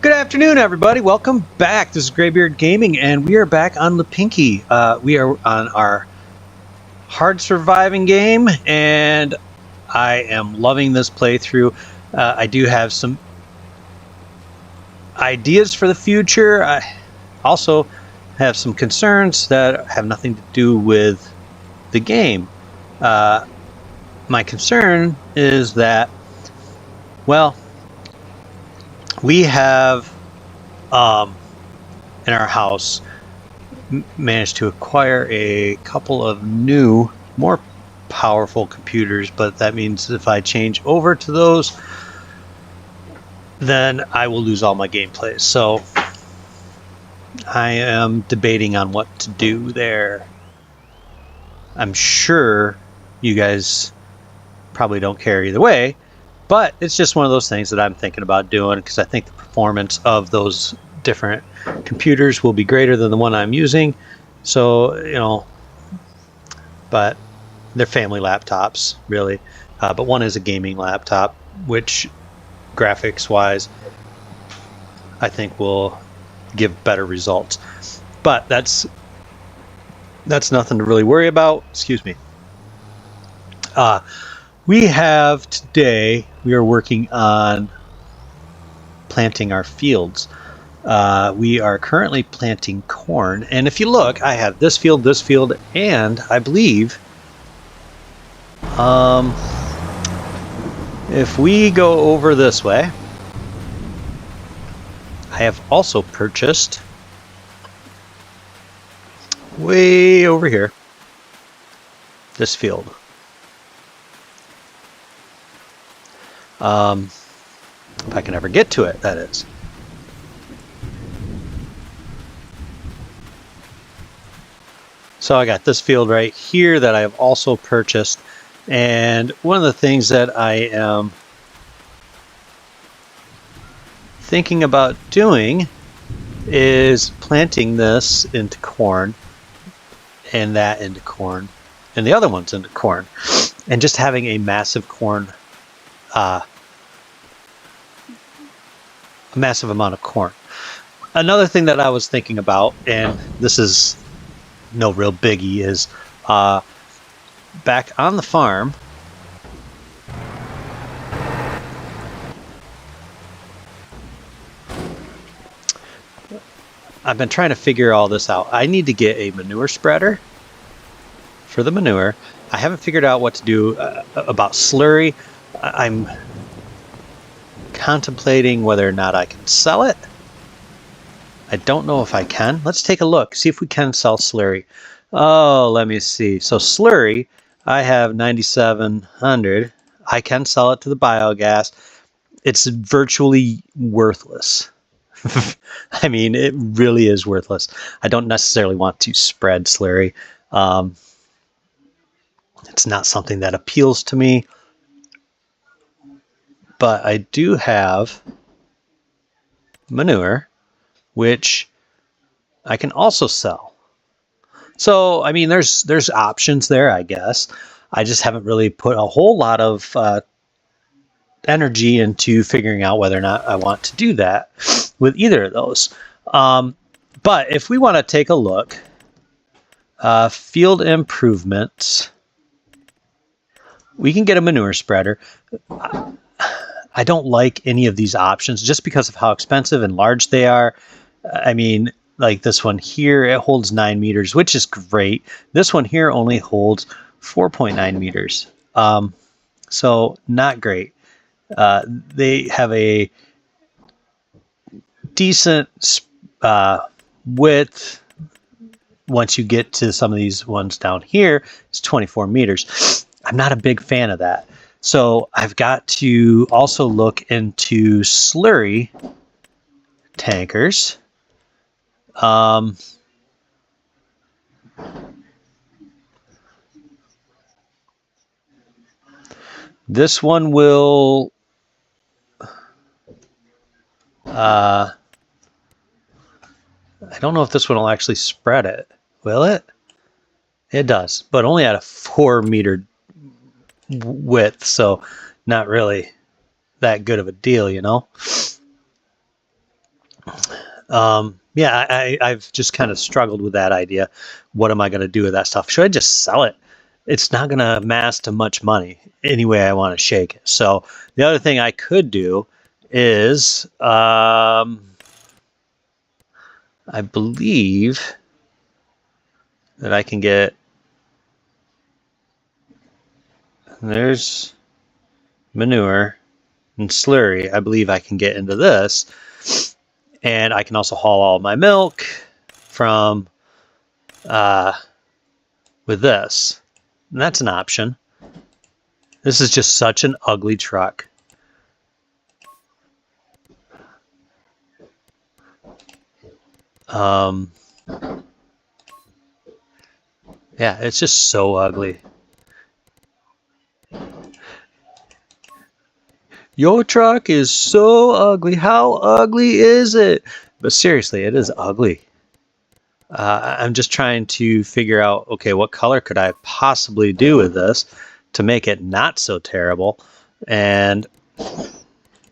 Good afternoon, everybody. Welcome back. This is Graybeard Gaming, and we are back on Lipinki. We are on our hard surviving game, and I am loving this playthrough. I do have some ideas for the future. I also have some concerns that have nothing to do with the game. My concern is that, well, we have in our house managed to acquire a couple of new, more powerful computers, but that means if I change over to those, then I will lose all my gameplay. So I am debating on what to do there. I'm sure you guys probably don't care either way, but it's just one of those things that I'm thinking about doing because I think the performance of those different computers will be greater than the one I'm using. So, but they're family laptops, really. But one is a gaming laptop, which graphics-wise, I think will give better results. But that's nothing to really worry about. Excuse me. We are working on planting our fields. We are currently planting corn, and if you look, I have this field, and I believe if we go over this way, I have also purchased way over here this field. If I can ever get to it, that is. So I got this field right here that I have also purchased, and one of the things that I am thinking about doing is planting this into corn and that into corn and the other ones into corn, and just having a massive corn, a massive amount of corn. Another thing that I was thinking about, and this is no real biggie, is back on the farm, I've been trying to figure all this out. I need to get a manure spreader for the manure. I haven't figured out what to do about slurry. I'm contemplating whether or not I can sell it. I don't know if I can. Let's take a look, see if we can sell slurry. Oh, let me see. So slurry, I have 9,700. I can sell it to the biogas. It's virtually worthless. I mean, it really is worthless. I don't necessarily want to spread slurry. It's not something that appeals to me. But I do have manure, which I can also sell. So, I mean, there's options there, I guess. I just haven't really put a whole lot of energy into figuring out whether or not I want to do that with either of those. But if we want to take a look, field improvements, we can get a manure spreader. I don't like any of these options just because of how expensive and large they are. I mean, like this one here, it holds 9 meters, which is great. This one here only holds 4.9 meters. So not great. They have a decent width. Once you get to some of these ones down here, it's 24 meters. I'm not a big fan of that. So I've got to also look into slurry tankers. This one will I don't know if this one will actually spread it. Will it? It does, but only at a 4-meter width, so not really that good of a deal, Yeah, I've just kind of struggled with that idea. What am I going to do with that stuff? Should I just sell it? It's not going to amass to much money any way I want to shake it. So the other thing I could do is, I believe that I can get, there's manure and slurry. I believe I can get into this, and I can also haul all my milk from with this. And that's an option. This is just such an ugly truck. Yeah, it's just so ugly. Your truck is so ugly. How ugly is it? But seriously, it is ugly. I'm just trying to figure out, okay, what color could I possibly do with this to make it not so terrible? And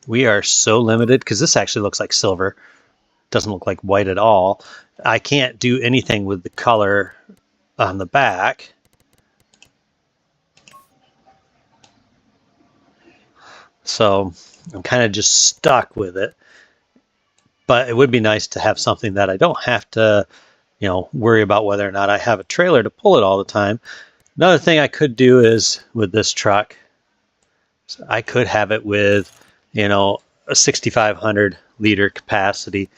we are so limited because this actually looks like silver. Doesn't look like white at all. I can't do anything with the color on the back. So I'm kind of just stuck with it. But it would be nice to have something that I don't have to, worry about whether or not I have a trailer to pull it all the time. Another thing I could do is with this truck, I could have it with, a 6,500 liter capacity.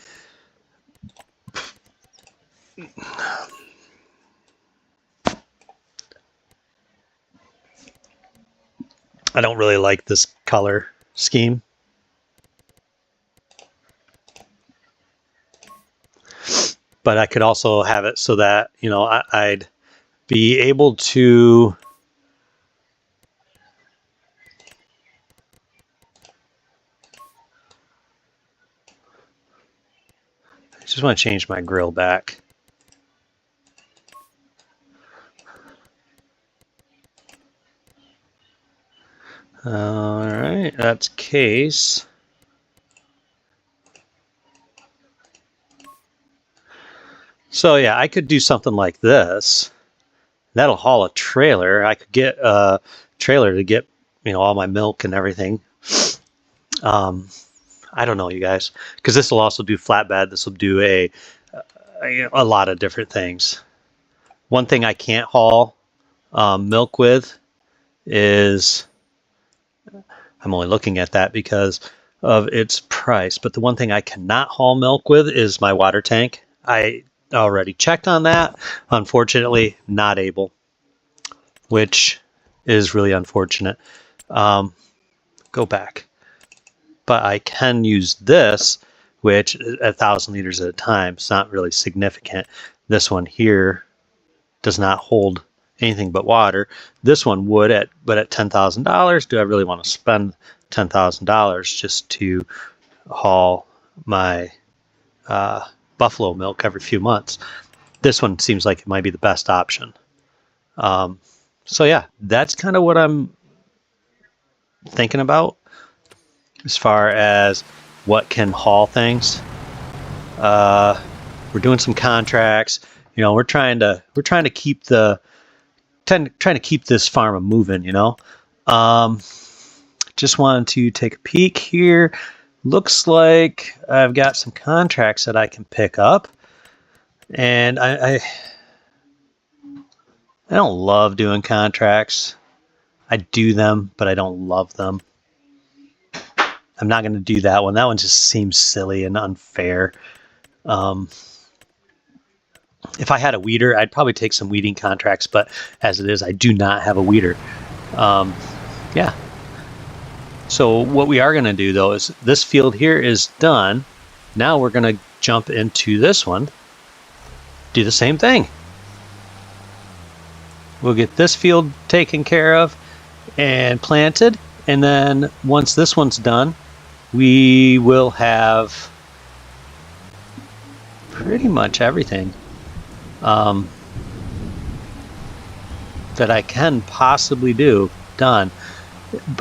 I don't really like this color scheme. But I could also have it so that, I'd be able to I just want to change my grill back. All right, that's case. So yeah, I could do something like this. That'll haul a trailer. I could get a trailer to get, all my milk and everything. I don't know, you guys, because this will also do flatbed. This will do a lot of different things. One thing I can't haul milk with is, I'm only looking at that because of its price, but the one thing I cannot haul milk with is my water tank. I already checked on that. Unfortunately, not able, which is really unfortunate. Go back. But I can use this, which 1,000 liters at a time. It's not really significant. This one here does not hold anything but water. This one would, but at $10,000, do I really want to spend $10,000 just to haul my buffalo milk every few months? This one seems like it might be the best option. So yeah, that's kind of what I'm thinking about as far as what can haul things. We're doing some contracts. We're trying to keep trying to keep this farm moving. Just wanted to take a peek here. Looks like I've got some contracts that I can pick up, and I don't love doing contracts. I do them, but I don't love them. I'm not going to do that one. That one just seems silly and unfair. If I had a weeder, I'd probably take some weeding contracts, but as it is, I do not have a weeder. Yeah. So what we are going to do, though, is this field here is done. Now we're going to jump into this one, do the same thing. We'll get this field taken care of and planted, and then once this one's done, we will have pretty much everything that I can possibly do done.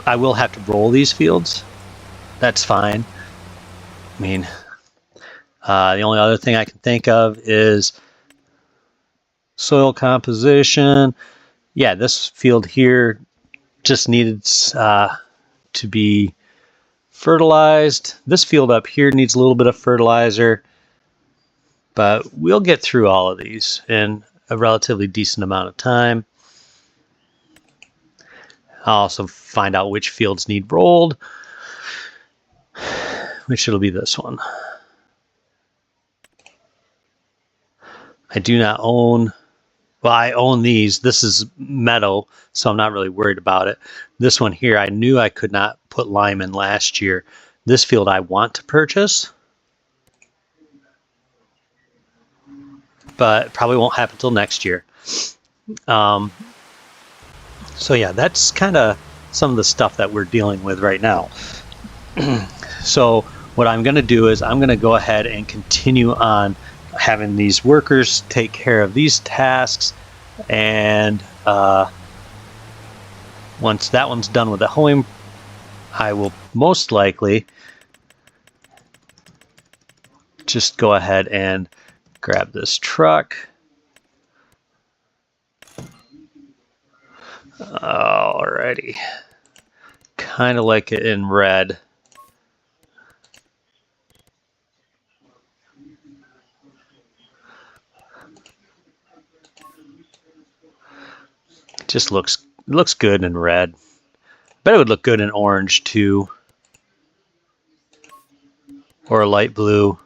I will have to roll these fields. That's fine. I mean, The only other thing I can think of is soil composition. Yeah, this field here just needed to be fertilized. This field up here needs a little bit of fertilizer, but we'll get through all of these in a relatively decent amount of time. I'll also find out which fields need rolled, which it'll be this one. I do not own, well, I own these. This is meadow, so I'm not really worried about it. This one here, I knew I could not put lime in last year. This field I want to purchase, but probably won't happen until next year. So yeah, that's kind of some of the stuff that we're dealing with right now. So what I'm going to do is I'm going to go ahead and continue on having these workers take care of these tasks, and once that one's done with the hoeing, I will most likely just go ahead and grab this truck. Alrighty, kind of like it in red. Just looks good in red. Bet it would look good in orange too, or a light blue.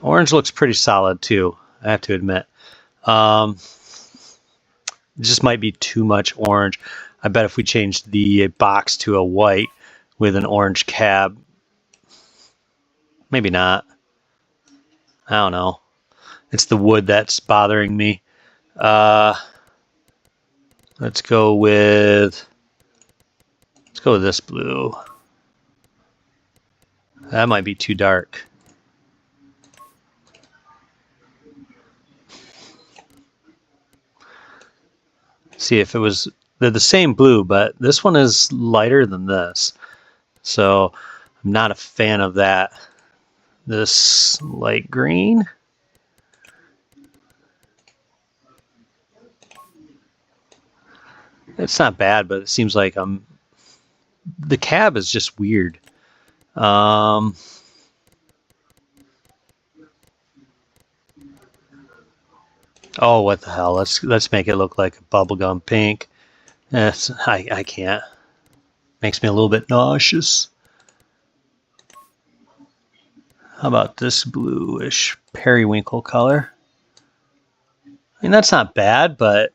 Orange looks pretty solid too, I have to admit. It just might be too much orange. I bet if we changed the box to a white with an orange cab, maybe not. I don't know. It's the wood that's bothering me. Let's go with this blue. That might be too dark. See, if it was, they're the same blue, but this one is lighter than this. So I'm not a fan of that. This light green. It's not bad, but it seems like the cab is just weird. Oh, what the hell? Let's make it look like a bubblegum pink. I can't. Makes me a little bit nauseous. How about this bluish periwinkle color? I mean, that's not bad, but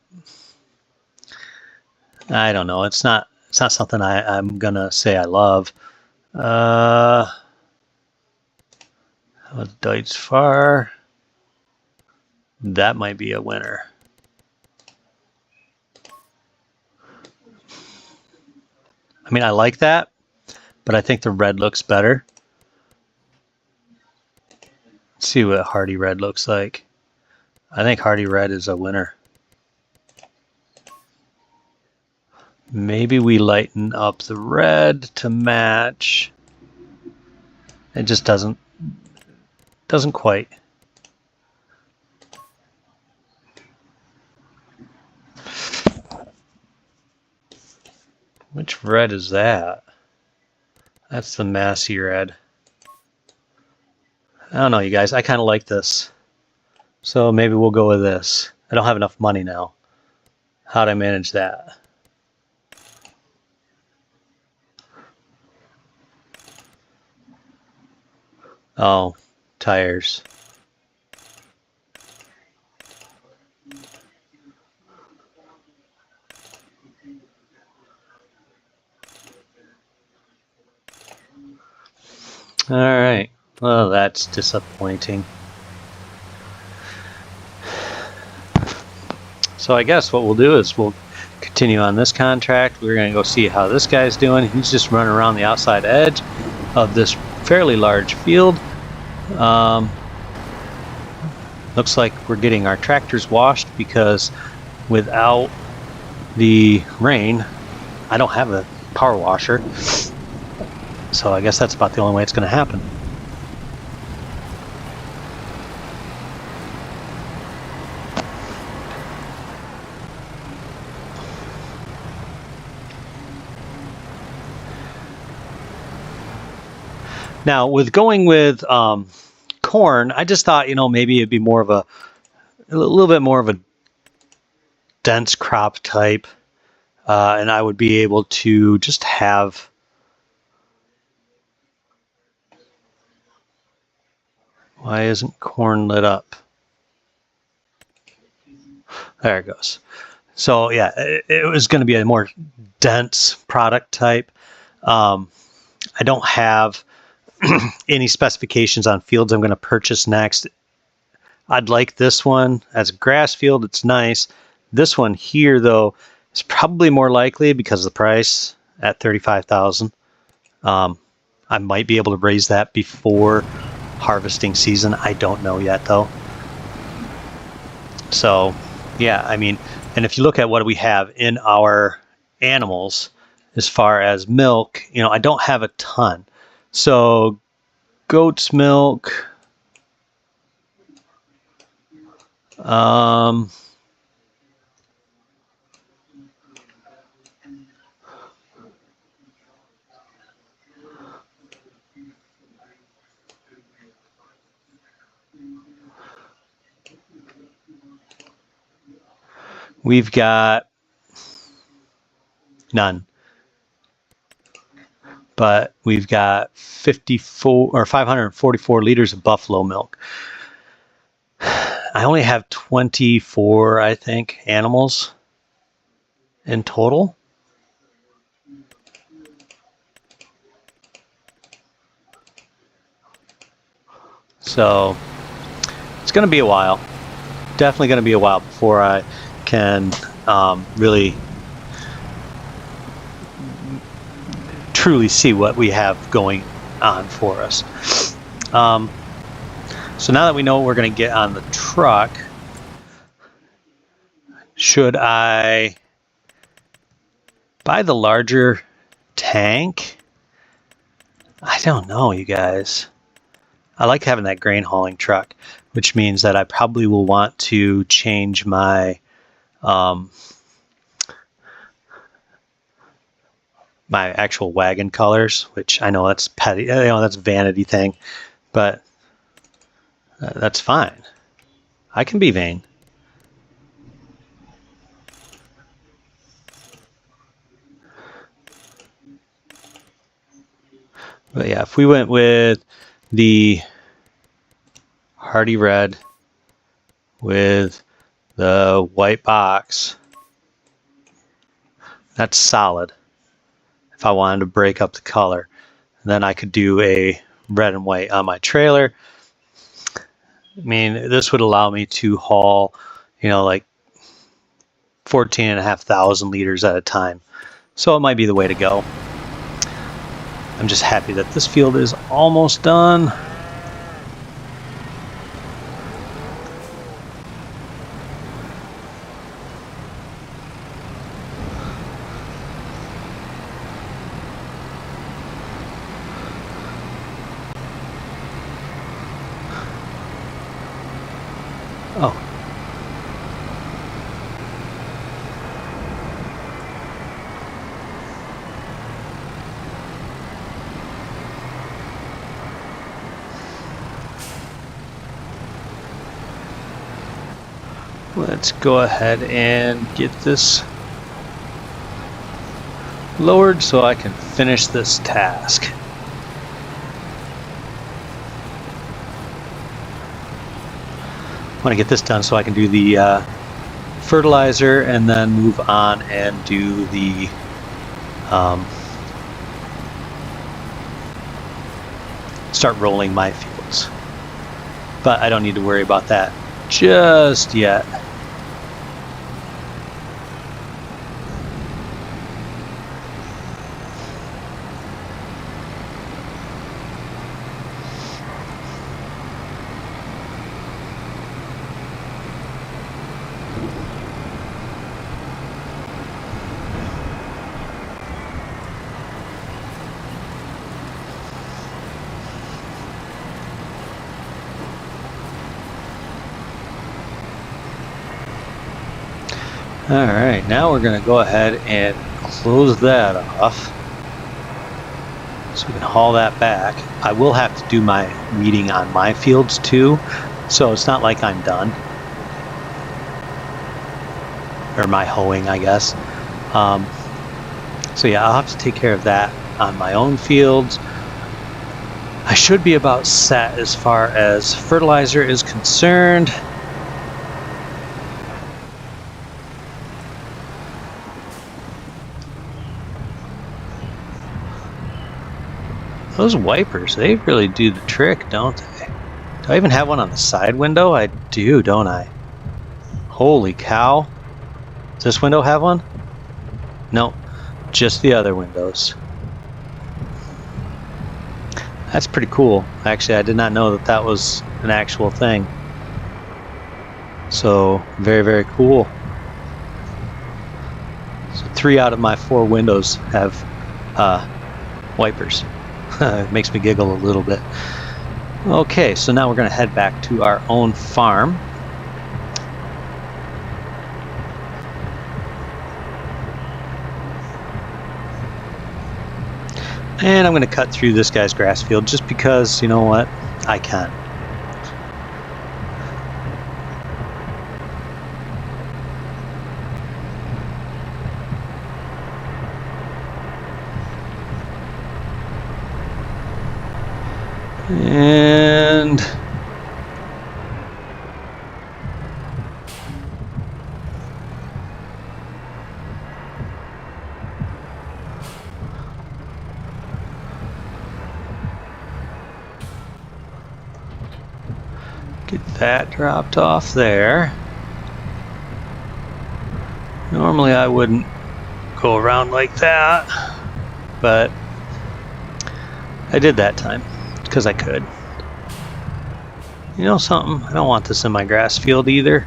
I don't know. It's not something I'm gonna say I love. How about Deutz Far? That might be a winner. I mean, I like that, but I think the red looks better. Let's see what Hardy Red looks like. I think Hardy Red is a winner. Maybe we lighten up the red to match. It just doesn't quite. Which red is that? That's the Massey red. I don't know, you guys. I kind of like this. So maybe we'll go with this. I don't have enough money now. How'd I manage that? Oh, tires. All right. Well, that's disappointing. So I guess what we'll do is we'll continue on this contract. We're going to go see how this guy's doing. He's just running around the outside edge of this fairly large field. Looks like we're getting our tractors washed because without the rain, I don't have a power washer. So I guess that's about the only way it's going to happen. Now, with going with corn, I just thought, maybe it'd be more of a little bit more of a dense crop type, and I would be able to just have. Why isn't corn lit up? There it goes. So yeah, it was going to be a more dense product type. I don't have any specifications on fields I'm going to purchase next. I'd like this one as a grass field. It's nice. This one here, though, is probably more likely because of the price at $35,000. I might be able to raise that before harvesting season. I don't know yet, though. So, yeah, I mean, and if you look at what we have in our animals as far as milk, I don't have a ton. So, goat's milk, we've got none. But we've got 54 or 544 liters of buffalo milk. I only have 24, I think, animals in total. So it's going to be a while. Definitely going to be a while before I can really truly see what we have going on for us. So now that we know what we're going to get on the truck, should I buy the larger tank? I don't know, you guys. I like having that grain hauling truck, which means that I probably will want to change my my actual wagon colors, which I know that's petty, that's a vanity thing, but that's fine. I can be vain. But yeah, if we went with the Hardy Red with the white box, that's solid. If I wanted to break up the color, and then I could do a red and white on my trailer. I mean, this would allow me to haul, like 14,500 liters at a time. So it might be the way to go. I'm just happy that this field is almost done. Oh. Let's go ahead and get this lowered so I can finish this task. I want to get this done so I can do the fertilizer and then move on and do the start rolling my fields. But I don't need to worry about that just yet. All right, now we're going to go ahead and close that off so we can haul that back. I will have to do my weeding on my fields too, so it's not like I'm done. Or my hoeing, I guess. So yeah, I'll have to take care of that on my own fields. I should be about set as far as fertilizer is concerned. Those wipers, they really do the trick, don't they? Do I even have one on the side window? I do, don't I? Holy cow. Does this window have one? No, just the other windows. That's pretty cool. Actually, I did not know that that was an actual thing. So, very, very cool. So 3 out of my 4 windows have wipers. It makes me giggle a little bit. Okay, so now we're going to head back to our own farm. And I'm going to cut through this guy's grass field just because, you know what, I can. And get that dropped off there. Normally I wouldn't go around like that, but I did that time because I could. You know something? I don't want this in my grass field either.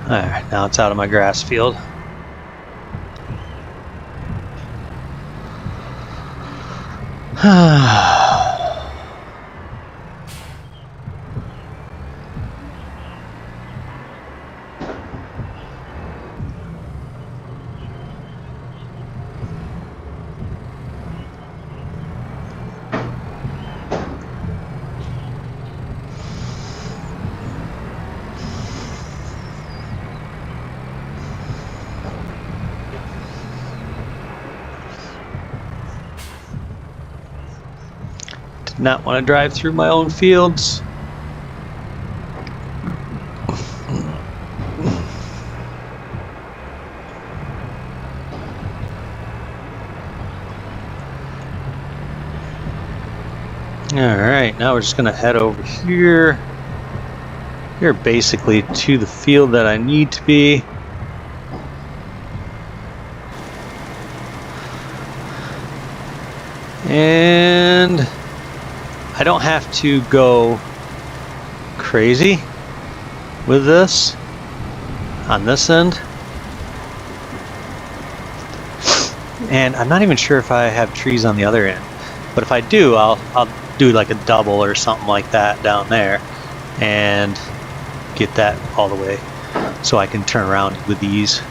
Alright, now it's out of my grass field. Did not want to drive through my own fields. Alright, now we're just going to head over here. Here basically to the field that I need to be. And I don't have to go crazy with this on this end. And I'm not even sure if I have trees on the other end. But if I do, I'll do like a double or something like that down there and get that all the way so I can turn around with ease.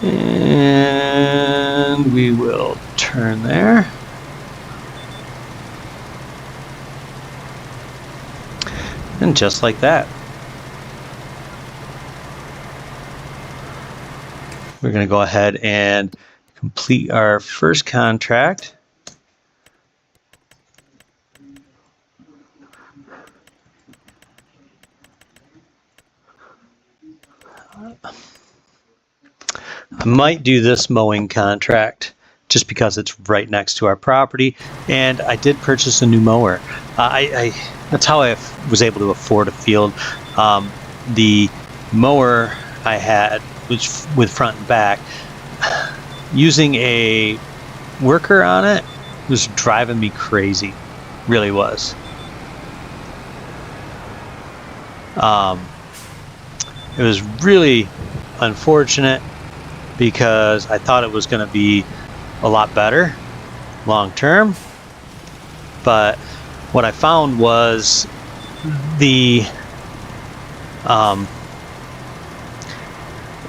And we will turn there. And just like that, we're going to go ahead and complete our first contract. I might do this mowing contract just because it's right next to our property. And I did purchase a new mower. That's how I was able to afford a field. The mower I had, which with front and back, using a worker on it was driving me crazy. Really was. It was really unfortunate because I thought it was going to be a lot better long term, but what I found was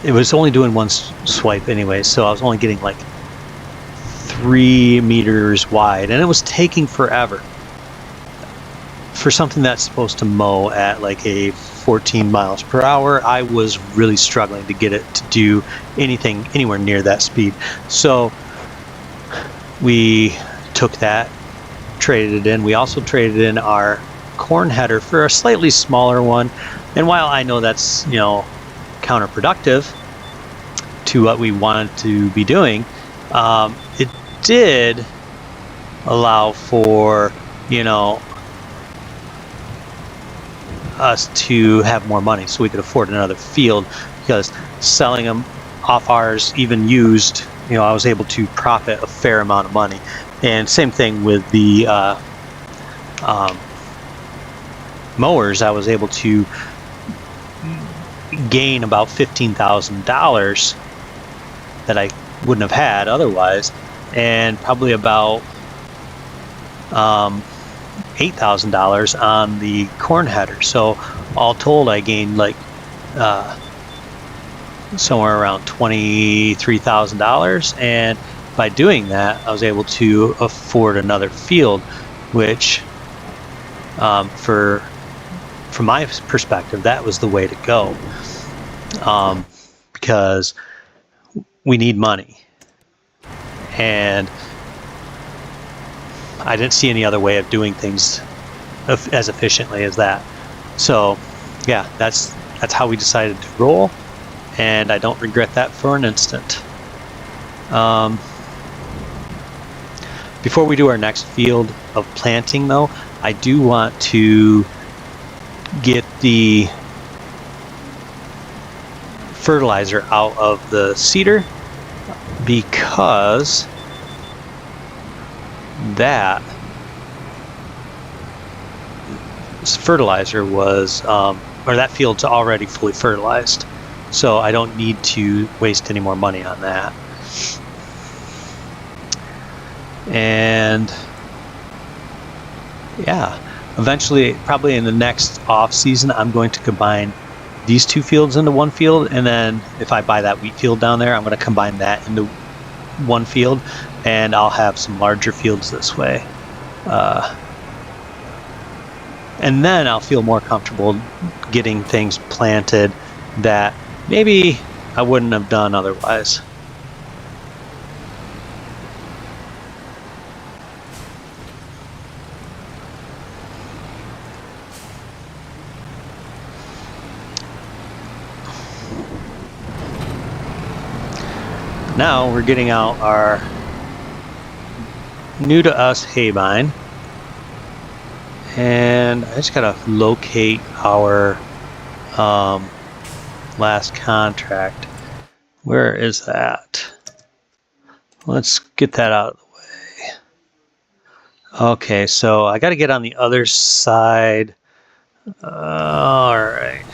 it was only doing one swipe anyway, so I was only getting like 3 meters wide, and it was taking forever for something that's supposed to mow at like a 14 miles per hour. I was really struggling to get it to do anything anywhere near that speed. So we took that, traded it in. We also traded in our corn header for a slightly smaller one. And while I know that's, you know, counterproductive to what we wanted to be doing, it did allow for, you know, us to have more money so we could afford another field, because selling them off ours, even used, you know, I was able to profit a fair amount of money. And same thing with the mowers. I was able to gain about $15,000 that I wouldn't have had otherwise, and probably about $8,000 on the corn header. So all told, I gained like somewhere around $23,000, and by doing that I was able to afford another field, which from my perspective, that was the way to go, because we need money, and I didn't see any other way of doing things as efficiently as that. So yeah, that's how we decided to roll, and I don't regret that for an instant. Before we do our next field of planting though, I do want to get the fertilizer out of the seeder, because that fertilizer was, or that field's already fully fertilized, so I don't need to waste any more money on that. And yeah, eventually, probably in the next off season, I'm going to combine these two fields into one field, and then if I buy that wheat field down there, I'm going to combine that into one field, and I'll have some larger fields this way, and then I'll feel more comfortable getting things planted that maybe I wouldn't have done otherwise. Now we're getting out our new to us haybine, and I just gotta locate our last contract. Where is that? Let's get that out of the way. Okay, so I gotta get on the other side. All right.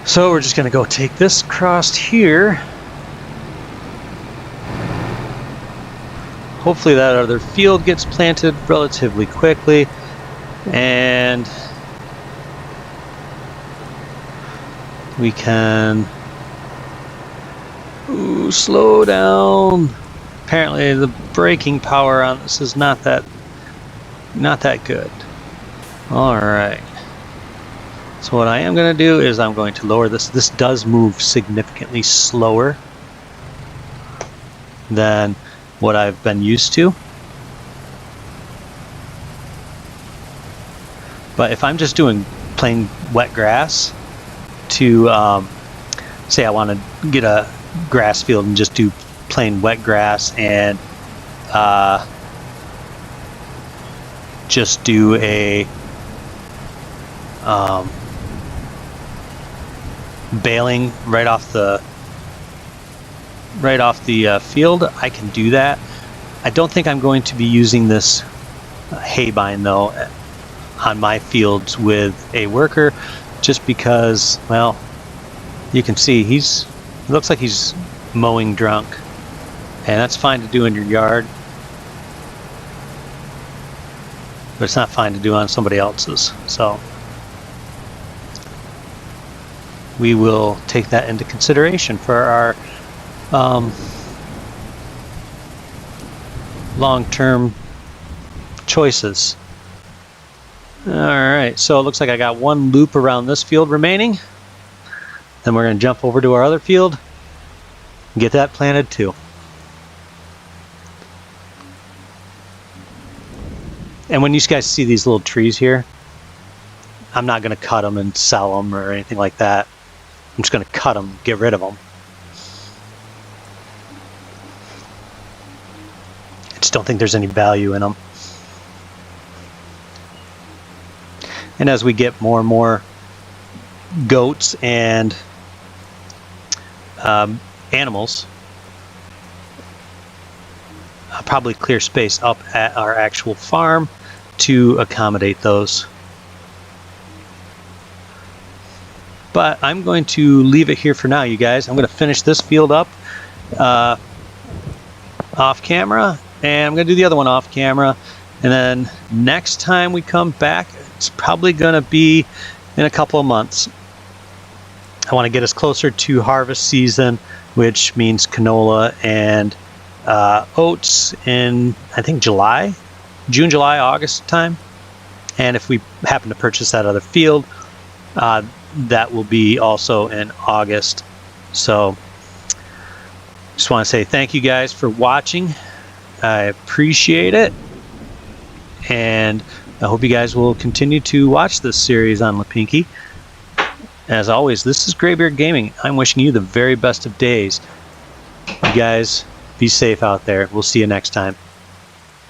So we're just going to go take this across here. Hopefully that other field gets planted relatively quickly, and we can slow down. Apparently the braking power on this is not that good. All right. So what I am going to do is I'm going to lower this. This does move significantly slower than what I've been used to. But if I'm just doing plain wet grass to, say I want to get a grass field and just do plain wet grass and just do a baling right off the field, I can do that. I don't think I'm going to be using this hay bind though on my fields with a worker, just because, well, you can see it looks like he's mowing drunk, and that's fine to do in your yard, but it's not fine to do on somebody else's. So we will take that into consideration for our long-term choices. Alright, so it looks like I got one loop around this field remaining. Then we're going to jump over to our other field and get that planted too. And when you guys see these little trees here, I'm not going to cut them and sell them or anything like that. I'm just going to cut them, get rid of them. I just don't think there's any value in them. And as we get more and more goats and animals, I'll probably clear space up at our actual farm to accommodate those. But I'm going to leave it here for now, you guys. I'm going to finish this field up off camera, and I'm going to do the other one off camera. And then next time we come back, it's probably going to be in a couple of months. I want to get us closer to harvest season, which means canola and oats in, I think, June, July, August time. And if we happen to purchase that other field, that will be also in August. So just want to say thank you guys for watching. I appreciate it, and I hope you guys will continue to watch this series on Lipinki. As always, this is Graybeard Gaming. I'm wishing you the very best of days. You guys be safe out there. We'll see you next time.